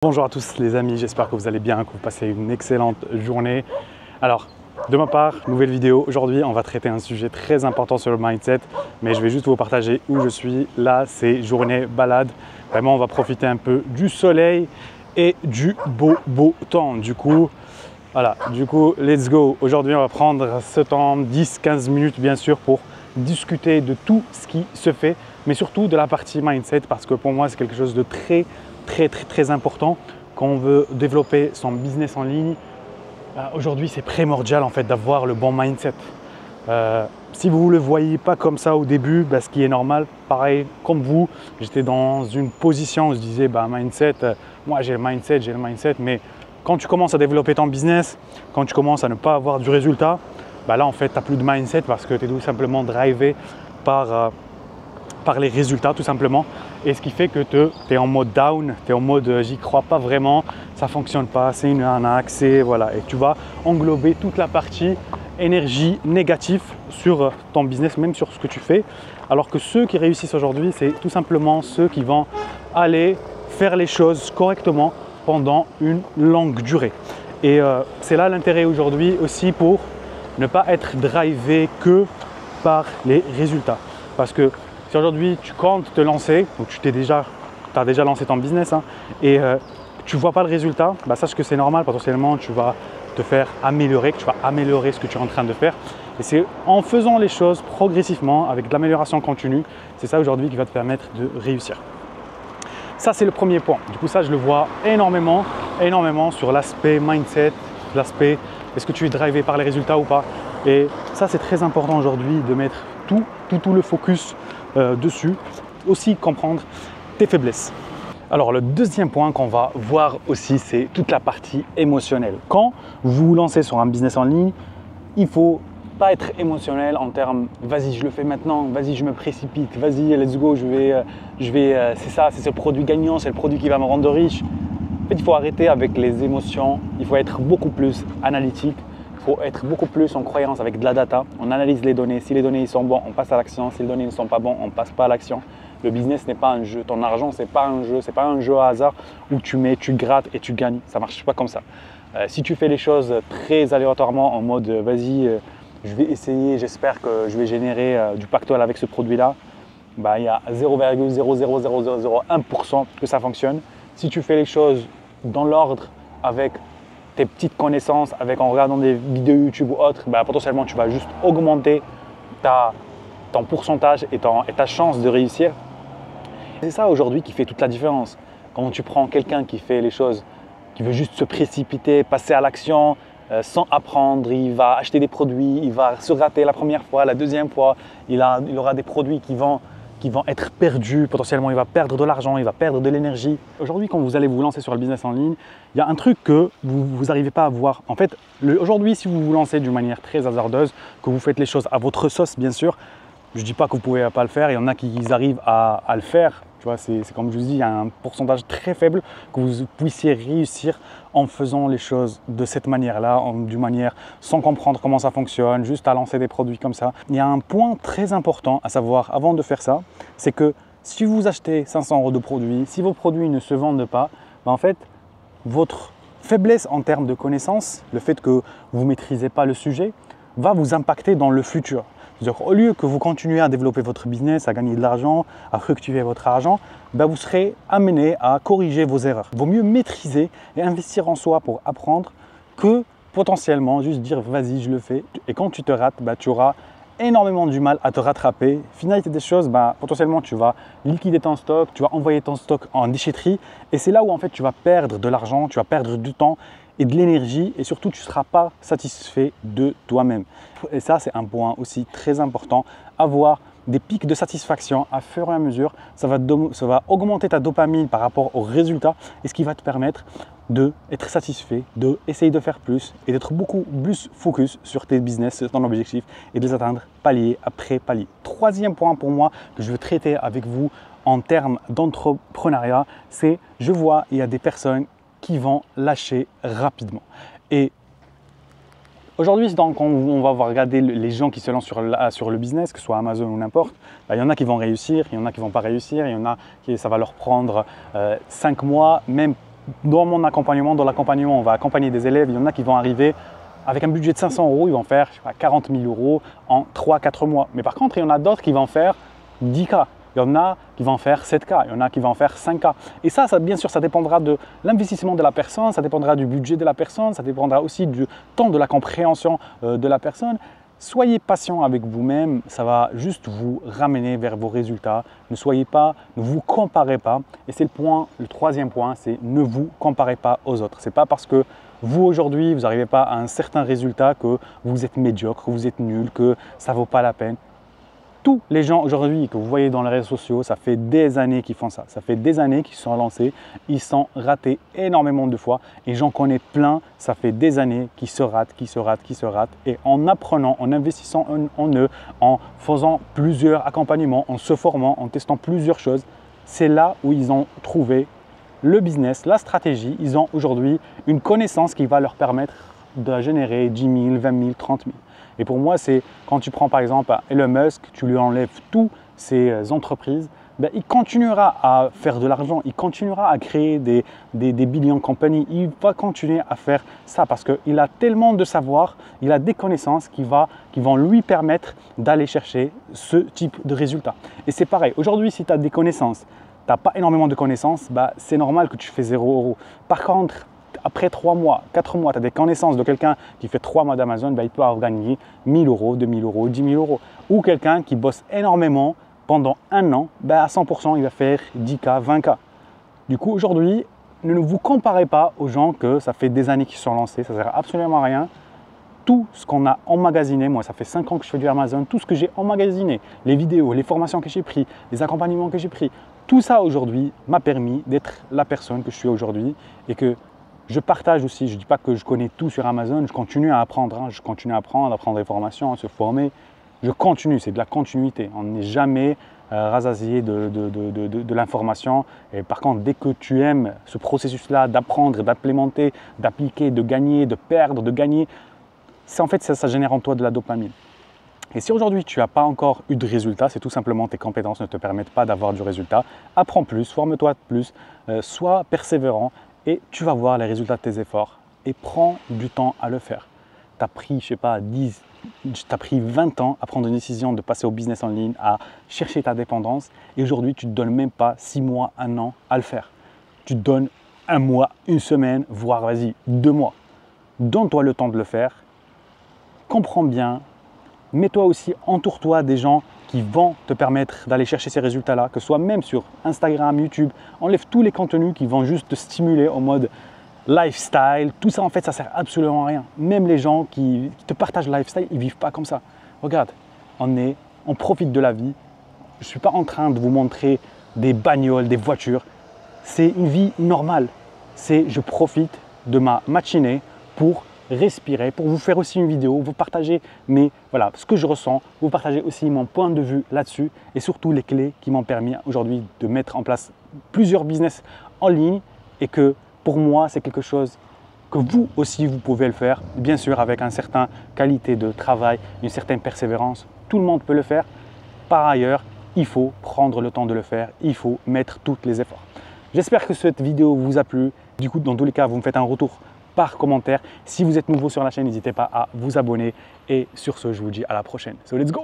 Bonjour à tous les amis, j'espère que vous allez bien, que vous passez une excellente journée. Alors, de ma part, nouvelle vidéo. Aujourd'hui, on va traiter un sujet très important sur le mindset, mais je vais juste vous partager où je suis. Là, c'est journée balade. Vraiment, on va profiter un peu du soleil et du beau temps. Du coup, let's go. Aujourd'hui, on va prendre ce temps, 10-15 minutes bien sûr, pour discuter de tout ce qui se fait, mais surtout de la partie mindset, parce que pour moi, c'est quelque chose de très important quand on veut développer son business en ligne. Aujourd'hui, c'est primordial en fait d'avoir le bon mindset. Si vous ne le voyez pas comme ça au début, ce qui est normal, pareil comme vous, j'étais dans une position où je disais mindset, moi j'ai le mindset, mais quand tu commences à développer ton business, quand tu commences à ne pas avoir du résultat, là en fait tu n'as plus de mindset parce que tu es tout simplement drivé par les résultats tout simplement, et ce qui fait que tu es en mode down, tu es en mode j'y crois pas vraiment, ça fonctionne pas, c'est une arnaque, voilà, et tu vas englober toute la partie énergie négative sur ton business, même sur ce que tu fais. Alors que ceux qui réussissent aujourd'hui, c'est tout simplement ceux qui vont aller faire les choses correctement pendant une longue durée. Et c'est là l'intérêt aujourd'hui aussi, pour ne pas être drivé que par les résultats. Parce que si aujourd'hui tu comptes te lancer, donc tu as déjà lancé ton business et tu ne vois pas le résultat, sache que c'est normal, potentiellement tu vas te faire améliorer, que tu vas améliorer ce que tu es en train de faire. Et c'est en faisant les choses progressivement, avec de l'amélioration continue, c'est ça aujourd'hui qui va te permettre de réussir. Ça, c'est le premier point. Du coup, ça, je le vois énormément sur l'aspect mindset, l'aspect est-ce que tu es drivé par les résultats ou pas. Et ça, c'est très important aujourd'hui de mettre tout le focus dessus. Aussi comprendre tes faiblesses. Alors, le deuxième point qu'on va voir aussi, c'est toute la partie émotionnelle. Quand vous vous lancez sur un business en ligne, il ne faut pas être émotionnel en termes vas-y, je le fais maintenant, vas-y, je me précipite, vas-y, let's go, c'est ça, c'est ce produit gagnant, c'est le produit qui va me rendre riche. En fait, il faut arrêter avec les émotions, il faut être beaucoup plus analytique, il faut être beaucoup plus en croyance avec de la data. On analyse les données, si les données sont bonnes, on passe à l'action, si les données ne sont pas bonnes, on ne passe pas à l'action. Le business n'est pas un jeu, ton argent c'est pas un jeu, c'est pas un jeu à hasard où tu mets, tu grattes et tu gagnes, ça ne marche pas comme ça. Si tu fais les choses très aléatoirement en mode vas-y, je vais essayer, j'espère que je vais générer du pactole avec ce produit-là, il y a 0,00001% que ça fonctionne. Si tu fais les choses dans l'ordre avec tes petites connaissances, en regardant des vidéos YouTube ou autres, potentiellement tu vas juste augmenter ton pourcentage et ta chance de réussir. C'est ça aujourd'hui qui fait toute la différence. Quand tu prends quelqu'un qui fait les choses, qui veut juste se précipiter, passer à l'action, sans apprendre, il va acheter des produits, il va se rater la première fois, la deuxième fois, il aura des produits qui vont être perdus, potentiellement il va perdre de l'argent, il va perdre de l'énergie. Aujourd'hui, quand vous allez vous lancer sur le business en ligne, il y a un truc que vous n'arrivez pas à voir. En fait, aujourd'hui, si vous vous lancez d'une manière très hasardeuse, que vous faites les choses à votre sauce, bien sûr, je ne dis pas que vous ne pouvez pas le faire, il y en a qui arrivent à le faire. Tu vois, c'est comme je vous dis, il y a un pourcentage très faible que vous puissiez réussir en faisant les choses de cette manière-là, sans comprendre comment ça fonctionne, juste à lancer des produits comme ça. Il y a un point très important à savoir avant de faire ça, c'est que si vous achetez 500 € de produits, si vos produits ne se vendent pas, en fait, votre faiblesse en termes de connaissances, le fait que vous ne maîtrisez pas le sujet, va vous impacter dans le futur. C'est-à-dire, au lieu que vous continuez à développer votre business, à gagner de l'argent, à fructifier votre argent, vous serez amené à corriger vos erreurs. Il vaut mieux maîtriser et investir en soi pour apprendre que potentiellement juste dire vas-y, je le fais. Et quand tu te rates, tu auras énormément du mal à te rattraper. Finalité des choses, potentiellement tu vas liquider ton stock, tu vas envoyer ton stock en déchetterie, et c'est là où en fait tu vas perdre de l'argent, tu vas perdre du temps et de l'énergie, et surtout tu ne seras pas satisfait de toi-même. Et ça, c'est un point aussi très important, avoir des pics de satisfaction à fur et à mesure. Ça va augmenter ta dopamine par rapport aux résultats, et ce qui va te permettre d'être satisfait, d'essayer de faire plus et d'être beaucoup plus focus sur tes business, sur ton objectif, et de les atteindre palier après palier. Troisième point pour moi que je veux traiter avec vous en termes d'entrepreneuriat, c'est je vois il y a des personnes qui vont lâcher rapidement. Et aujourd'hui, quand on va regarder les gens qui se lancent sur le business, que ce soit Amazon ou n'importe, il y en a qui vont réussir, il y en a qui ne vont pas réussir, il y en a qui ça va leur prendre 5 mois, même dans mon accompagnement, on va accompagner des élèves, il y en a qui vont arriver avec un budget de 500 €, ils vont faire je sais pas, 40 000 € en 3-4 mois. Mais par contre, il y en a d'autres qui vont faire 10 K. Il y en a qui vont faire 7 K, il y en a qui vont faire 5 K. Et ça, bien sûr, ça dépendra de l'investissement de la personne, ça dépendra du budget de la personne, ça dépendra aussi du temps de la compréhension de la personne. Soyez patient avec vous-même, ça va juste vous ramener vers vos résultats. Ne vous comparez pas. Et c'est le troisième point, c'est ne vous comparez pas aux autres. Ce n'est pas parce que vous aujourd'hui, vous n'arrivez pas à un certain résultat que vous êtes médiocre, que vous êtes nul, que ça ne vaut pas la peine. Tous les gens aujourd'hui que vous voyez dans les réseaux sociaux, ça fait des années qu'ils font ça. Ça fait des années qu'ils se sont lancés. Ils sont ratés énormément de fois. Et j'en connais plein, ça fait des années qu'ils se ratent. Et en apprenant, en investissant en eux, en faisant plusieurs accompagnements, en se formant, en testant plusieurs choses, c'est là où ils ont trouvé le business, la stratégie. Ils ont aujourd'hui une connaissance qui va leur permettre de générer 10 000, 20 000, 30 000. Et pour moi, c'est quand tu prends par exemple Elon Musk, tu lui enlèves toutes ses entreprises, ben, il continuera à faire de l'argent, il continuera à créer des billion companies, il va continuer à faire ça parce qu'il a tellement de savoir, il a des connaissances qui vont lui permettre d'aller chercher ce type de résultat. Et c'est pareil, aujourd'hui si tu as des connaissances, tu n'as pas énormément de connaissances, ben, c'est normal que tu fais 0 €. Par contre, après 3 mois, 4 mois, tu as des connaissances de quelqu'un qui fait 3 mois d'Amazon, ben, il peut avoir gagné 1 000 €, 2 000 €, 10 000 €. Ou quelqu'un qui bosse énormément pendant un an, ben, à 100%, il va faire 10 K, 20 K. Du coup, aujourd'hui, ne vous comparez pas aux gens que ça fait des années qu'ils sont lancés, ça ne sert absolument à rien. Tout ce qu'on a emmagasiné, moi ça fait 5 ans que je fais du Amazon, tout ce que j'ai emmagasiné, les vidéos, les formations que j'ai pris, les accompagnements que j'ai pris, tout ça aujourd'hui m'a permis d'être la personne que je suis aujourd'hui et que je partage aussi. Je ne dis pas que je connais tout sur Amazon, je continue à apprendre, je continue à apprendre des formations, à se former. Je continue, c'est de la continuité. On n'est jamais rassasié de l'information. Et par contre, dès que tu aimes ce processus-là d'apprendre, d'implémenter, d'appliquer, de gagner, de perdre, de gagner, en fait, ça génère en toi de la dopamine. Et si aujourd'hui tu n'as pas encore eu de résultat, c'est tout simplement tes compétences ne te permettent pas d'avoir du résultat. Apprends plus, forme-toi plus, sois persévérant et tu vas voir les résultats de tes efforts. Et prends du temps à le faire. Tu as pris, je sais pas, 20 ans à prendre une décision de passer au business en ligne, à chercher ta dépendance. Et aujourd'hui, tu ne te donnes même pas 6 mois, 1 an à le faire. Tu te donnes 1 mois, 1 semaine, voire vas-y, 2 mois. Donne-toi le temps de le faire. Comprends bien. Mets-toi aussi, entoure-toi des gens qui vont te permettre d'aller chercher ces résultats-là, que ce soit même sur Instagram, YouTube. Enlève tous les contenus qui vont juste te stimuler en mode lifestyle. Tout ça, en fait, ça sert absolument à rien. Même les gens qui te partagent le lifestyle, ils ne vivent pas comme ça. Regarde, on profite de la vie. Je ne suis pas en train de vous montrer des bagnoles, des voitures. C'est une vie normale. Je profite de ma matinée pour respirer, pour vous faire aussi une vidéo, vous partager ce que je ressens, vous partager aussi mon point de vue là-dessus et surtout les clés qui m'ont permis aujourd'hui de mettre en place plusieurs business en ligne et que pour moi, c'est quelque chose que vous aussi, vous pouvez le faire, bien sûr avec une certaine qualité de travail, une certaine persévérance. Tout le monde peut le faire. Par ailleurs, il faut prendre le temps de le faire, il faut mettre tous les efforts. J'espère que cette vidéo vous a plu. Du coup, dans tous les cas, vous me faites un retour par commentaire. Si vous êtes nouveau sur la chaîne, n'hésitez pas à vous abonner. Et sur ce, je vous dis à la prochaine. So let's go!